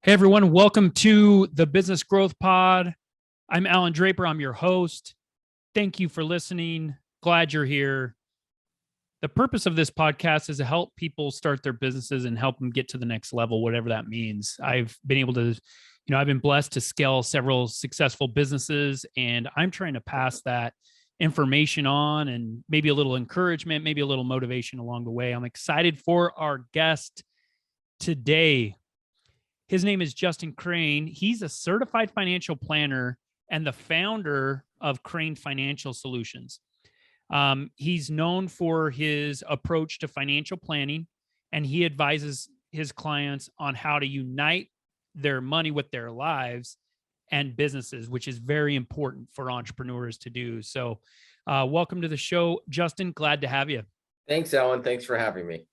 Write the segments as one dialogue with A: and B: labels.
A: Hey everyone, welcome to the Business Growth Pod. I'm Alan Draper. I'm your host. Thank you for listening. Glad you're here. The purpose of this podcast is to help people start their businesses and help them get to the next level, whatever that means. I've been blessed to scale several successful businesses, and I'm trying to pass that information on and maybe a little encouragement, maybe a little motivation along the way. I'm excited for our guest today. His name is Justin Krane. He's a certified financial planner and the founder of Krane Financial Solutions. He's known for his approach to financial planning, and he advises his clients on how to unite their money with their lives and businesses, which is very important for entrepreneurs to do. So welcome to the show, Justin. Glad to have you.
B: Thanks, Alan. Thanks for having me.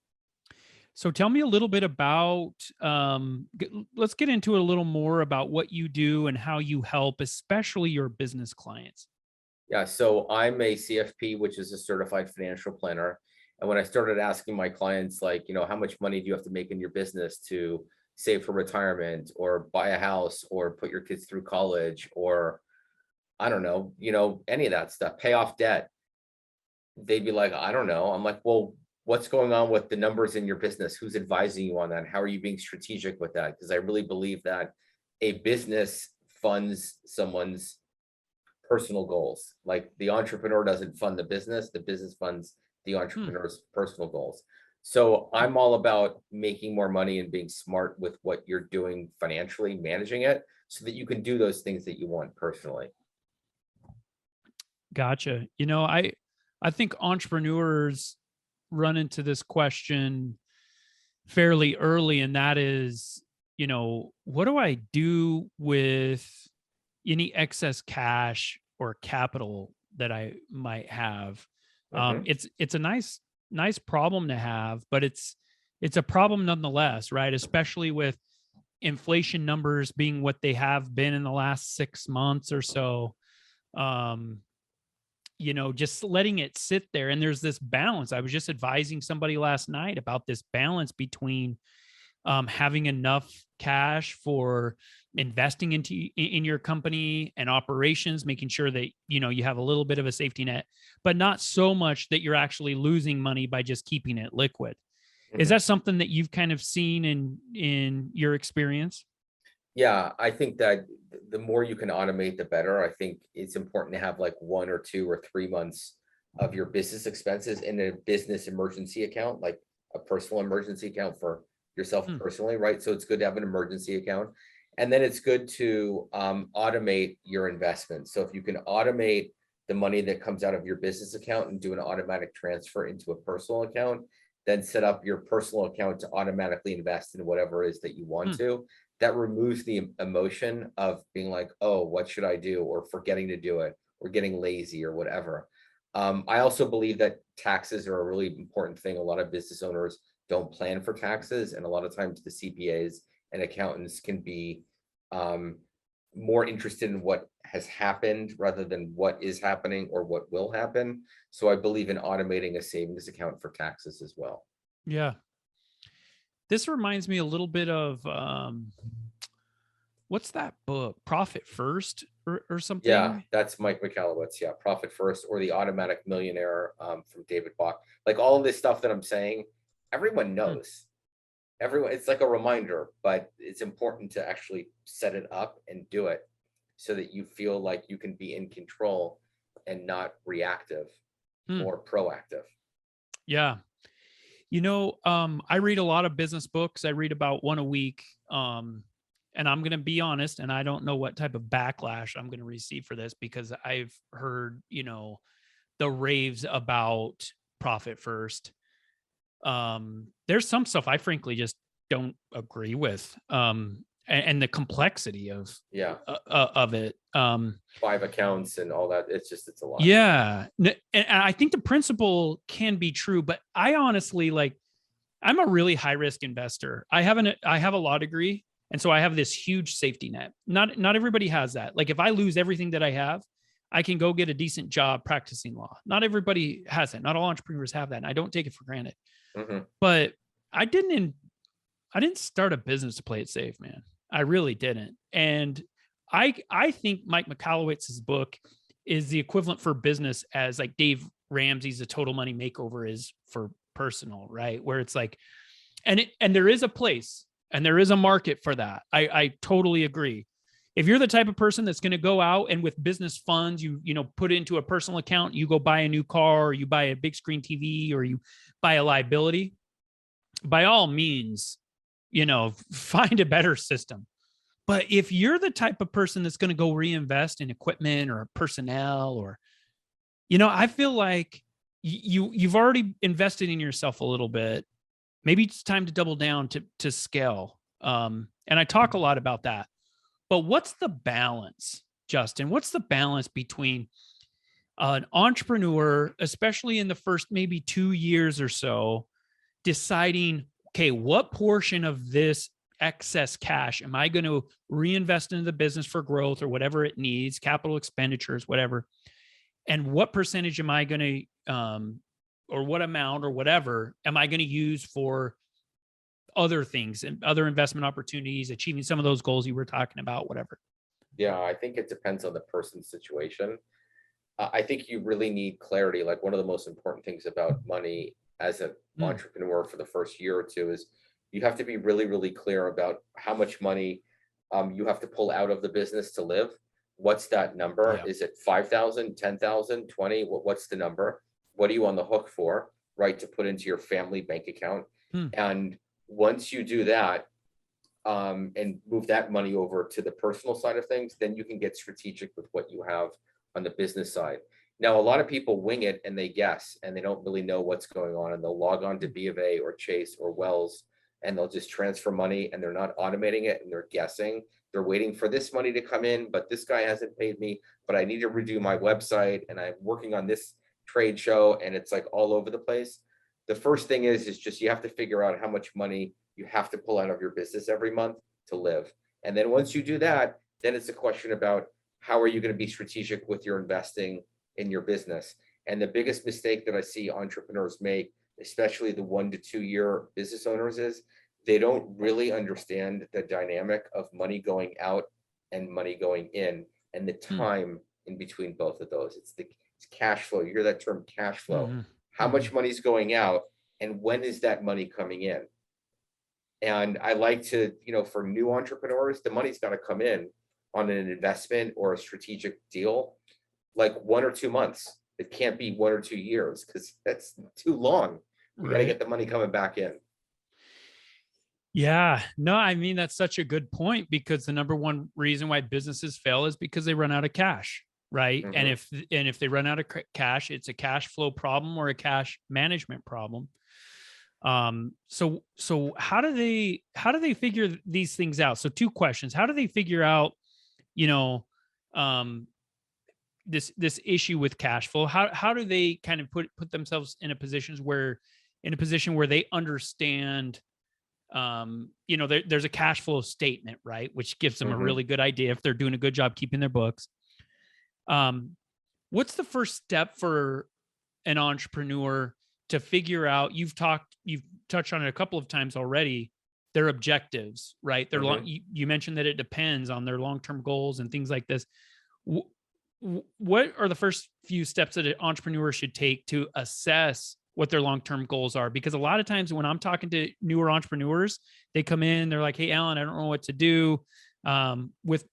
A: So tell me a little bit about, let's get into a little more about what you do and how you help, especially your business clients.
B: Yeah, so I'm a CFP, which is a certified financial planner. And when I started asking my clients, how much money do you have to make in your business to save for retirement or buy a house or put your kids through college or, I don't know, any of that stuff, pay off debt, they'd be like, I don't know. I'm like, well, what's going on with the numbers in your business? Who's advising you on that? How are you being strategic with that? Because I really believe that a business funds someone's personal goals. Like the entrepreneur doesn't fund the business funds the entrepreneur's personal goals. So I'm all about making more money and being smart with what you're doing financially, managing it so that you can do those things that you want personally.
A: Gotcha. I think entrepreneurs run into this question fairly early, and that is, what do I do with any excess cash or capital that I might have? It's a nice problem to have, but it's a problem nonetheless, right? Especially with inflation numbers being what they have been in the last 6 months or so. Just letting it sit there. And there's this balance. I was just advising somebody last night about this balance between having enough cash for investing in your company and operations, making sure that, you have a little bit of a safety net, but not so much that you're actually losing money by just keeping it liquid. Mm-hmm. Is that something that you've kind of seen in your experience?
B: Yeah, I think that the more you can automate, the better. I think it's important to have like 1 or 2 or 3 months of your business expenses in a business emergency account, like a personal emergency account for yourself personally, right? So it's good to have an emergency account. And then it's good to automate your investments. So if you can automate the money that comes out of your business account and do an automatic transfer into a personal account, then set up your personal account to automatically invest in whatever it is that you want to. That removes the emotion of being like, oh, what should I do? Or forgetting to do it or getting lazy or whatever. I also believe that taxes are a really important thing. A lot of business owners don't plan for taxes. And a lot of times the CPAs and accountants can be more interested in what has happened rather than what is happening or what will happen. So I believe in automating a savings account for taxes as well.
A: Yeah. This reminds me a little bit of what's that book, Profit First or something?
B: Yeah, that's Mike Michalowicz. Yeah, Profit First, or The Automatic Millionaire from David Bach. Like all of this stuff that I'm saying, everyone knows. Everyone, it's like a reminder, but it's important to actually set it up and do it so that you feel like you can be in control and not reactive or proactive.
A: Yeah. I read a lot of business books. I read about 1 a week. And I'm going to be honest, and I don't know what type of backlash I'm going to receive for this because I've heard, the raves about Profit First. There's some stuff I frankly just don't agree with. And the complexity of it.
B: 5 accounts and all that. It's a lot.
A: Yeah. And I think the principle can be true, but I honestly I'm a really high risk investor. I have a law degree. And so I have this huge safety net. Not everybody has that. Like if I lose everything that I have, I can go get a decent job practicing law. Not everybody has it. Not all entrepreneurs have that. And I don't take it for granted. But I didn't start a business to play it safe, man. I really didn't. And I think Mike Michalowicz's book is the equivalent for business as like Dave Ramsey's A Total Money Makeover is for personal, right? Where it's like, and there is a place and there is a market for that. I totally agree. If you're the type of person that's going to go out and with business funds, you know, put it into a personal account, you go buy a new car, or you buy a big screen TV, or you buy a liability, by all means, you know, find a better system. But if you're the type of person that's going to go reinvest in equipment or personnel, or, you know, I feel like you've already invested in yourself a little bit. Maybe it's time to double down to scale. And I talk a lot about that. But what's the balance, Justin? What's the balance between an entrepreneur, especially in the first maybe 2 years or so, deciding, okay, what portion of this excess cash am I going to reinvest into the business for growth or whatever it needs, capital expenditures, whatever, and what percentage am I going to, or what amount or whatever am I going to use for other things and other investment opportunities, achieving some of those goals you were talking about, whatever?
B: Yeah, I think it depends on the person's situation. I think you really need clarity. Like one of the most important things about money as an entrepreneur for the first year or two is you have to be really, really clear about how much money you have to pull out of the business to live. What's that number?
A: Yeah.
B: Is it 5,000, 10,000, 20? What's the number? What are you on the hook for, right? To put into your family bank account. And once you do that, and move that money over to the personal side of things, then you can get strategic with what you have on the business side. Now, a lot of people wing it and they guess and they don't really know what's going on, and they'll log on to B of A or Chase or Wells and they'll just transfer money and they're not automating it and they're guessing. They're waiting for this money to come in, but this guy hasn't paid me, but I need to redo my website and I'm working on this trade show, and it's like all over the place. The first thing is just you have to figure out how much money you have to pull out of your business every month to live. And then once you do that, then it's a question about how are you going to be strategic with your investing in your business. And the biggest mistake that I see entrepreneurs make, especially the 1 to 2 year business owners, is they don't really understand the dynamic of money going out and money going in and the time in between both of those. It's cash flow. You hear that term, cash flow. How much money is going out and when is that money coming in? And I like to, you know, for new entrepreneurs, the money's got to come in on an investment or a strategic deal, like 1 or 2 months. It can't be 1 or 2 years because that's too long. You got to get the money coming back in.
A: Yeah, no, I mean, that's such a good point, because the number one reason why businesses fail is because they run out of cash, right? And if they run out of cash, it's a cash flow problem or a cash management problem. So how do they figure these things out? So 2 questions. How do they figure out, you know, this issue with cash flow? How do they kind of put themselves in a position where they understand, you know, there's a cash flow statement, right? Which gives them a really good idea if they're doing a good job keeping their books. What's the first step for an entrepreneur to figure out? You've touched on it a couple of times already, their objectives, right? Their you mentioned that it depends on their long-term goals and things like this. What are the first few steps that an entrepreneur should take to assess what their long-term goals are? Because a lot of times when I'm talking to newer entrepreneurs, they come in, they're like, "Hey, Allan, I don't know what to do with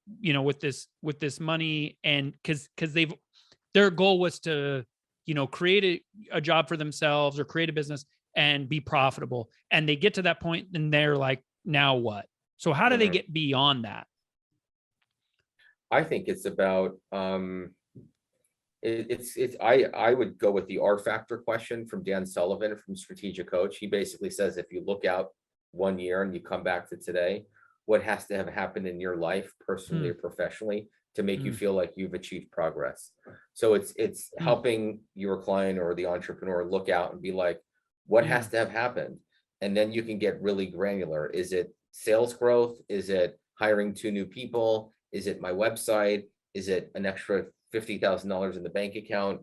A: this money," and because their goal was to, you know, create a job for themselves or create a business and be profitable, and they get to that point and they're like, "Now what?" So how do they get beyond that?
B: I think it's about I would go with the R factor question from Dan Sullivan from Strategic Coach. He basically says if you look out 1 year and you come back to today, what has to have happened in your life, personally or professionally, to make you feel like you've achieved progress? So it's helping your client or the entrepreneur look out and be like, what has to have happened? And then you can get really granular. Is it sales growth? Is it hiring 2 new people? Is it my website? Is it an extra $50,000 in the bank account?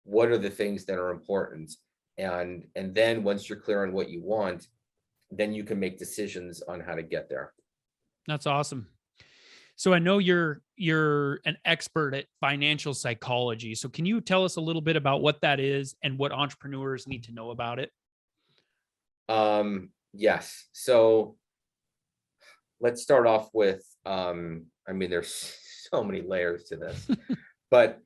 B: What are the things that are important? And then once you're clear on what you want, then you can make decisions on how to get there.
A: That's awesome. So I know you're an expert at financial psychology. So can you tell us a little bit about what that is and what entrepreneurs need to know about it?
B: Yes. So let's start off with, I mean, there's so many layers to this, but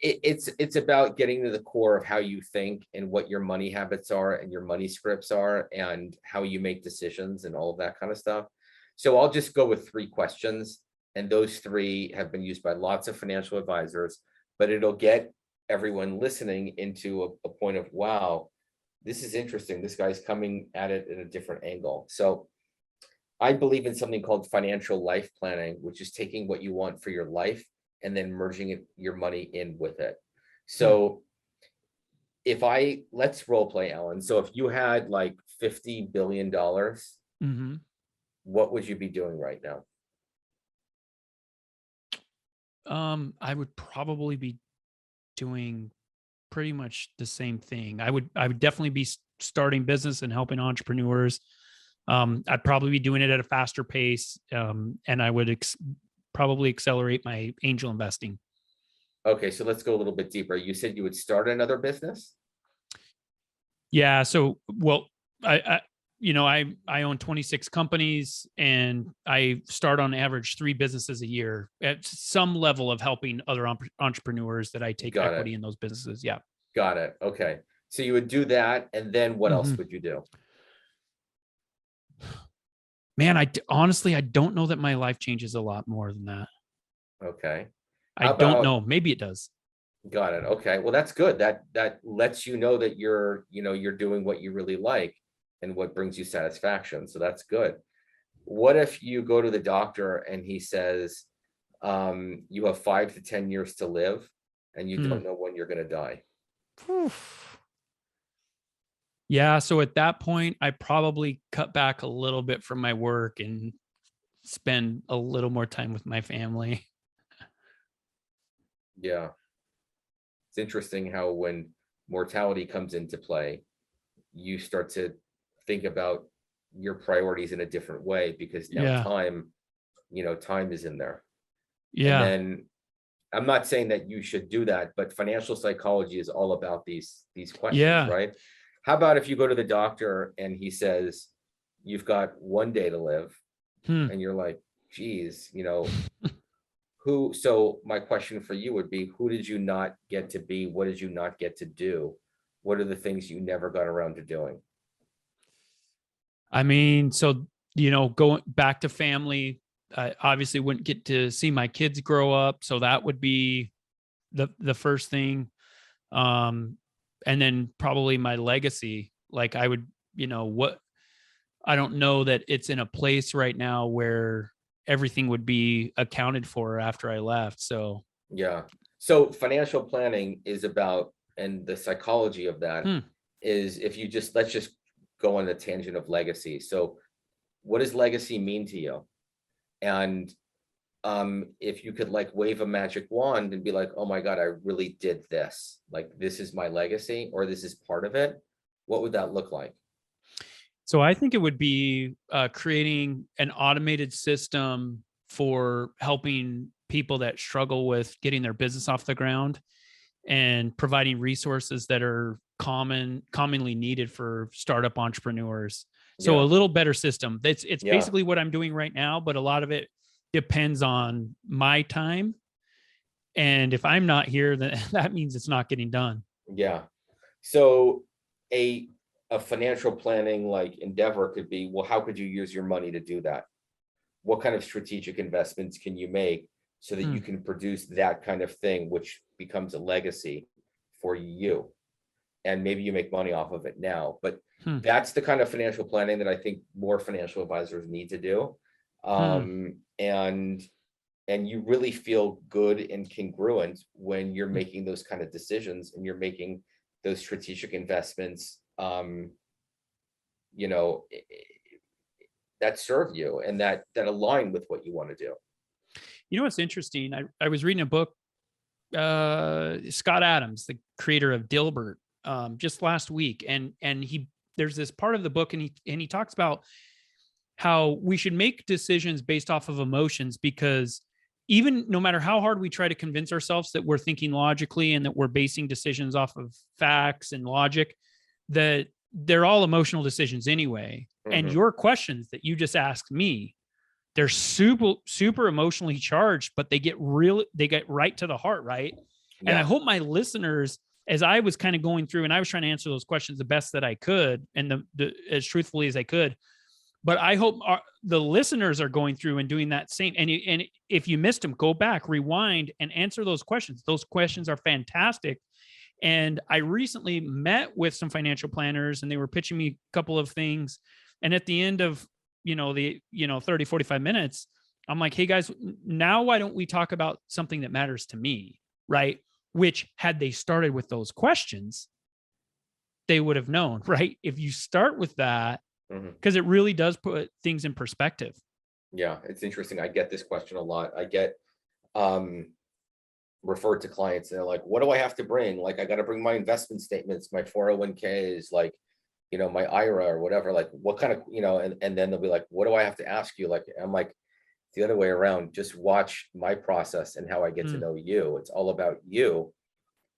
B: it's about getting to the core of how you think and what your money habits are and your money scripts are and how you make decisions and all of that kind of stuff. So I'll just go with 3 questions, and those 3 have been used by lots of financial advisors, but it'll get everyone listening into a point of, wow, this is interesting. This guy's coming at it at a different angle. So I believe in something called financial life planning, which is taking what you want for your life and then merging your money in with it. So let's role play, Alan. So if you had like $50 billion,
A: Mm-hmm.
B: what would you be doing right now?
A: I would probably be doing pretty much the same thing. I would definitely be starting business and helping entrepreneurs. I'd probably be doing it at a faster pace, and I would probably accelerate my angel investing.
B: Okay, so let's go a little bit deeper. You said you would start another business?
A: Yeah. So, well, I I own 26 companies, and I start on average 3 businesses a year at some level of helping other entrepreneurs that I take
B: Got
A: equity
B: it.
A: in those businesses. Yeah.
B: Got it. Okay. So you would do that, and then what else
A: Mhm.
B: would you do?
A: Man, honestly, I don't know that my life changes a lot more than that.
B: Okay.
A: I
B: How
A: don't
B: about
A: know. Maybe it does.
B: Got it. Okay. Well, that's good. That lets you know that you're doing what you really like and what brings you satisfaction. So that's good. What if you go to the doctor and he says, you have 5 to 10 years to live and you
A: Hmm.
B: don't know when you're going to die?
A: Oof. Yeah. So at that point, I probably cut back a little bit from my work and spend a little more time with my family.
B: Yeah. It's interesting how when mortality comes into play, you start to think about your priorities in a different way because now
A: Yeah.
B: time is in there. And
A: Yeah.
B: then I'm not saying that you should do that, but financial psychology is all about these questions,
A: Yeah.
B: right? How about if you go to the doctor and he says, you've got 1 day to live,
A: Hmm.
B: and you're like, geez, so my question for you would be, who did you not get to be? What did you not get to do? What are the things you never got around to doing?
A: I mean, so, going back to family, I obviously wouldn't get to see my kids grow up. So that would be the first thing. Um, and then probably my legacy. Like I would, what I don't know that it's in a place right now where everything would be accounted for after I left. So,
B: Yeah. So financial planning is about, and the psychology of that
A: hmm,
B: is, if you just, let's just go on the tangent of legacy. So what does legacy mean to you? And if you could like wave a magic wand and be like, oh my God, I really did this, like this is my legacy, or this is part of it, what would that look like?
A: so I think it would be creating an automated system for helping people that struggle with getting their business off the ground and providing resources that are commonly needed for startup entrepreneurs. So a
B: Yeah.
A: little better system. It's
B: Yeah.
A: basically what I'm doing right now, but a lot of it depends on my time. And if I'm not here, then that means it's not getting done.
B: Yeah. So a a financial planning like endeavor could be, well, how could you use your money to do that? What kind of strategic investments can you make so that
A: Hmm,
B: you can produce that kind of thing, which becomes a legacy for you? And maybe you make money off of it now, but
A: hmm,
B: that's the kind of financial planning that I think more financial advisors need to do.
A: hmm,
B: And you really feel good and congruent when you're making those kind of decisions and you're making those strategic investments, you know, that serve you and that align with what you want to do.
A: what's interesting? I was reading a book, Scott Adams, the creator of Dilbert, just last week, and he there's this part of the book, and he talks about how we should make decisions based off of emotions, because even no matter how hard we try to convince ourselves that we're thinking logically and that we're basing decisions off of facts and logic, that they're all emotional decisions anyway. And
B: Mhm.
A: your questions that you just asked me, they're super emotionally charged, but they get right to the heart, right? And I
B: Yeah.
A: hope my listeners, as I was kind of going through and I was trying to answer those questions the best that I could and as truthfully as I could, but I hope the listeners are going through and doing that same. And if you missed them, go back, rewind, and answer those questions. Those questions are fantastic. And I recently met with some financial planners and they were pitching me a couple of things. And at the end of, 30, 45 minutes, I'm like, hey guys, now why don't we talk about something that matters to me? Right. Which, had they started with those questions, they would have known, right? If you start with that,
B: Mhm.
A: because it really does put things in perspective.
B: Yeah, it's interesting. I get this question a lot. I get um referred to clients and they're like, what do I have to bring? Like, I got to bring my investment statements, my 401ks, like, my IRA or whatever. Like, what kind of, and then they'll be like, what do I have to ask you? Like, I'm like, the other way around, just watch my process and how I get to
A: Mm.
B: know you. It's all about you.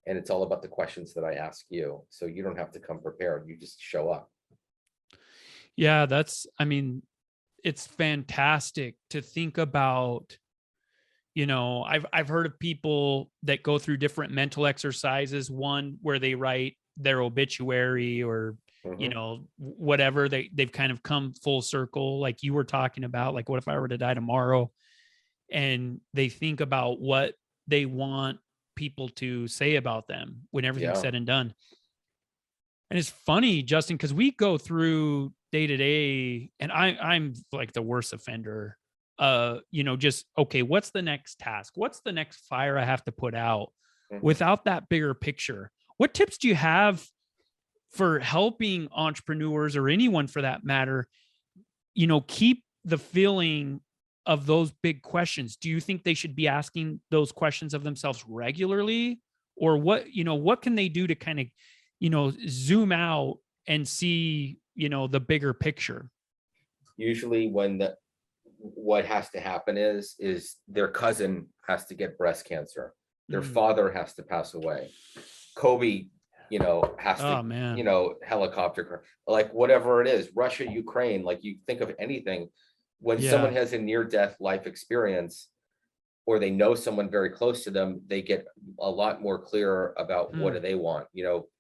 B: And it's all about the questions that I ask you. So you don't have to come prepared. You just show up.
A: Yeah, it's fantastic to think about. I've heard of people that go through different mental exercises, one where they write their obituary or,
B: Mhm.
A: whatever, they've kind of come full circle, like you were talking about, like, what if I were to die tomorrow? And they think about what they want people to say about them when everything's
B: Yeah.
A: said and done. And it's funny, Justin, because we go through day to day, and I'm like the worst offender. Just okay, what's the next task? What's the next fire I have to put out
B: Mhm.
A: without that bigger picture? What tips do you have for helping entrepreneurs or anyone for that matter, keep the feeling of those big questions? Do you think they should be asking those questions of themselves regularly? Or what can they do to kind of, zoom out and see, the bigger picture?
B: Usually when what has to happen is their cousin has to get breast cancer. Their
A: Mm.
B: father has to pass away. Kobe, has to,
A: Oh man.
B: helicopter, like whatever it is, Russia, Ukraine, like you think of anything, when someone
A: Yeah.
B: has a near death life experience or they know someone very close to them, they get a lot more clear about what
A: Hmm.
B: do they want,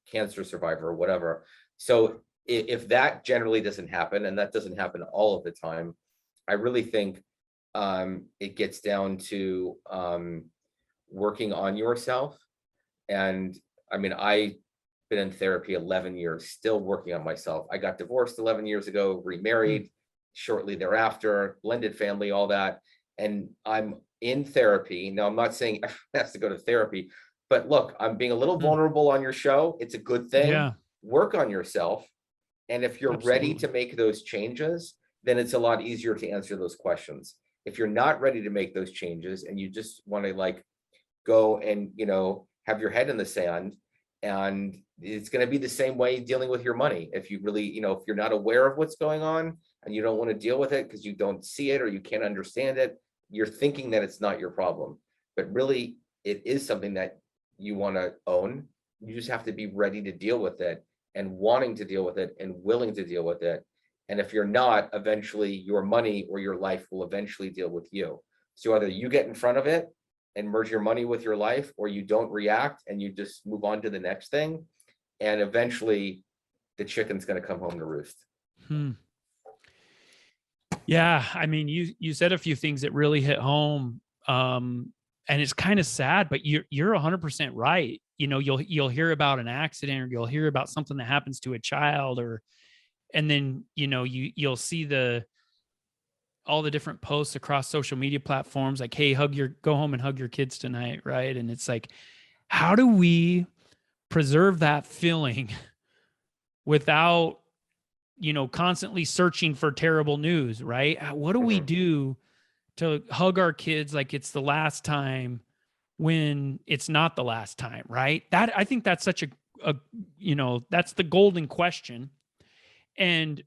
B: cancer survivor or whatever. So if that generally doesn't happen, and that doesn't happen all of the time, I really think it gets down to working on yourself. And I mean, I been in therapy 11 years, still working on myself. I got divorced 11 years ago,
A: Hmm.
B: remarried shortly thereafter, blended family, all that. And I'm in therapy. Now, I'm not saying everyone has to go to therapy, but look, I'm being a little
A: Hmm.
B: vulnerable on your show. It's a good thing.
A: Yeah,
B: Work on yourself. And if you're ready to
A: absolutely.
B: make those changes, then it's a lot easier to answer those questions. If you're not ready to make those changes and you just want to like go and have your head in the sand, and it's going to be the same way dealing with your money. If you really, if you're not aware of what's going on and you don't want to deal with it because you don't see it or you can't understand it, you're thinking that it's not your problem, but really it is something that you want to own. You just have to be ready to deal with it and wanting to deal with it and willing to deal with it. And if you're not, eventually your money or your life will eventually deal with you. So either you get in front of it and merge your money with your life, or you don't react and you just move on to the next thing. And eventually the chicken's going to come home to roost.
A: Hmm. Yeah, you said a few things that really hit home. And it's kind of sad, but you're 100% right. You'll hear about an accident, or you'll hear about something that happens to a child, or and then you'll see all the different posts across social media platforms like, hey, go home and hug your kids tonight, right? And it's like, how do we preserve that feeling without constantly searching for terrible news, right? What do we
B: Mhm.
A: do to hug our kids like it's the last time when it's not the last time, right? I think that's such a that's the golden question. And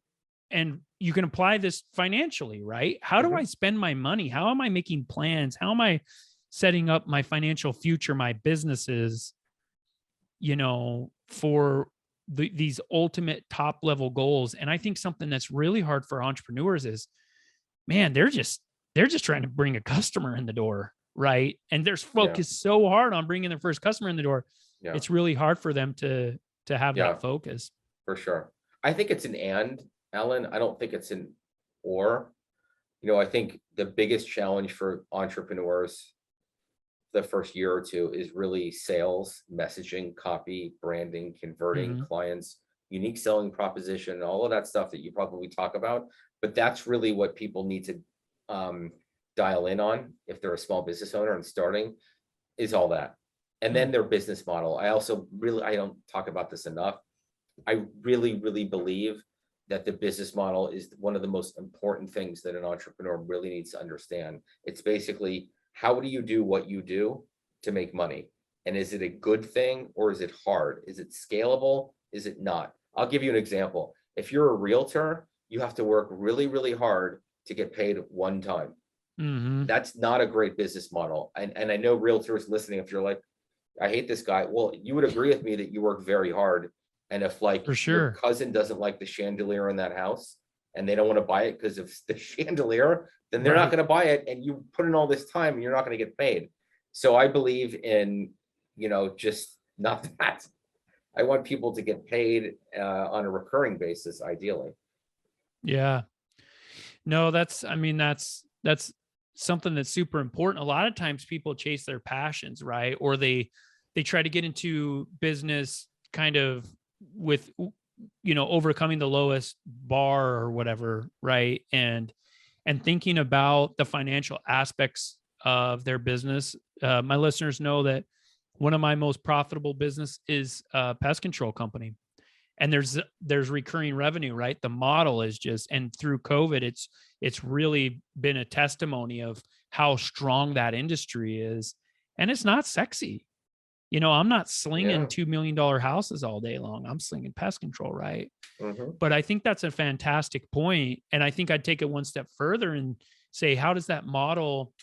A: you can apply this financially, right? How do I spend my money? How am I making plans? How am I setting up my financial future, my businesses, for these ultimate top level goals? And I think something that's really hard for entrepreneurs is, man, they're just trying to bring a customer in the door, right? And they're
B: Yeah.
A: focused so hard on bringing their first customer in the door.
B: Yeah.
A: It's really hard for them to have that focus.
B: For sure. I think it's an and, Allan. I don't think it's an or. I think the biggest challenge for entrepreneurs the first year or two is really sales, messaging, copy, branding, converting clients, unique selling proposition, all of that stuff that you probably talk about. But that's really what people need to dial in on if they're a small business owner and starting, is all that. And then their business model. I don't talk about this enough. I really, really believe that the business model is one of the most important things that an entrepreneur really needs to understand. It's basically, how do you do what you do to make money? And is it a good thing or is it hard? Is it scalable? Is it not? I'll give you an example. If you're a realtor, you have to work really, really hard to get paid one time. That's not a great business model. And I know realtors listening, if you're like, I hate this guy. Well, you would agree with me that you work very hard. And if your cousin doesn't like the chandelier in that house and they don't want to buy it because of the chandelier, then they're not going to buy it. And you put in all this time and you're not going to get paid. So I believe in, just not that. I want people to get paid on a recurring basis, ideally.
A: Yeah. No, that's something that's super important. A lot of times people chase their passions, right? Or they try to get into business kind of with, overcoming the lowest bar or whatever, right? And thinking about the financial aspects of their business. My listeners know that one of my most profitable business is a pest control company. And there's recurring revenue, right? The model is and through COVID, it's really been a testimony of how strong that industry is. And it's not sexy. I'm not slinging $2 million houses all day long. I'm slinging pest control, right? But I think that's a fantastic point. And I think I'd take it one step further and say, how does that model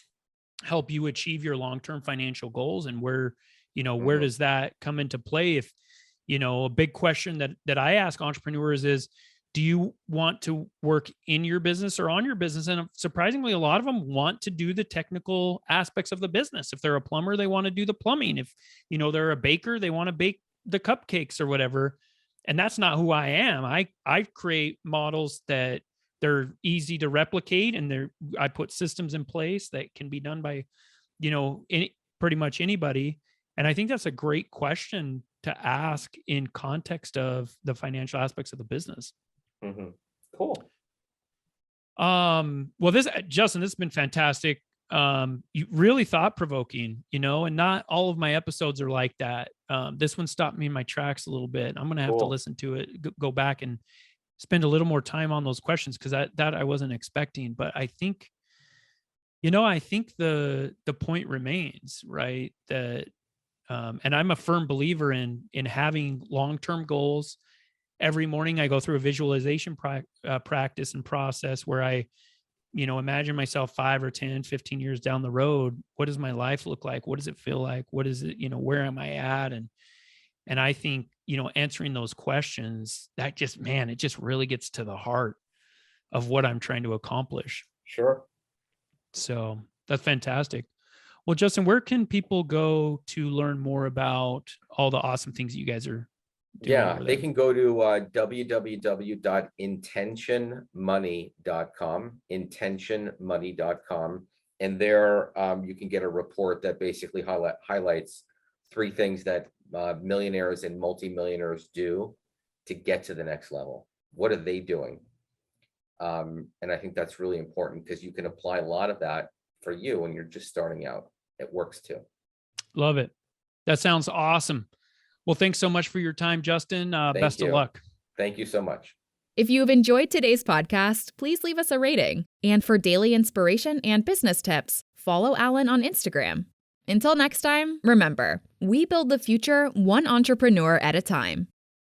A: help you achieve your long-term financial goals? And where does that come into play? If, a big question that I ask entrepreneurs is, do you want to work in your business or on your business? And surprisingly, a lot of them want to do the technical aspects of the business. If they're a plumber, they want to do the plumbing. If, they're a baker, they want to bake the cupcakes or whatever. And that's not who I am. I create models that they're easy to replicate, and I put systems in place that can be done by, pretty much anybody. And I think that's a great question to ask in context of the financial aspects of the business.
B: Cool.
A: Well, Justin, this has been fantastic. You really thought provoking, and not all of my episodes are like that. This one stopped me in my tracks a little bit. I'm going to have to listen to it, go back and spend a little more time on those questions, because that I wasn't expecting. But I think, I think the point remains, right? That, and I'm a firm believer in having long-term goals. Every morning I go through a visualization practice and process where I, imagine myself 5 or 10, 15 years down the road. What does my life look like? What does it feel like? What is it, where am I at? And I think, answering those questions, that it just really gets to the heart of what I'm trying to accomplish.
B: Sure.
A: So that's fantastic. Well, Justin, where can people go to learn more about all the awesome things you guys are doing?
B: They can go to www.intentionmoney.com, intentionmoney.com. And there you can get a report that basically highlights 3 things that millionaires and multimillionaires do to get to the next level. What are they doing? And I think that's really important, because you can apply a lot of that for you when you're just starting out. It works too.
A: Love it. That sounds awesome. Well, thanks so much for your time, Justin. Best of luck.
B: Thank you so much.
C: If you have enjoyed today's podcast, please leave us a rating. And for daily inspiration and business tips, follow Allan on Instagram. Until next time, remember, we build the future one entrepreneur at a time.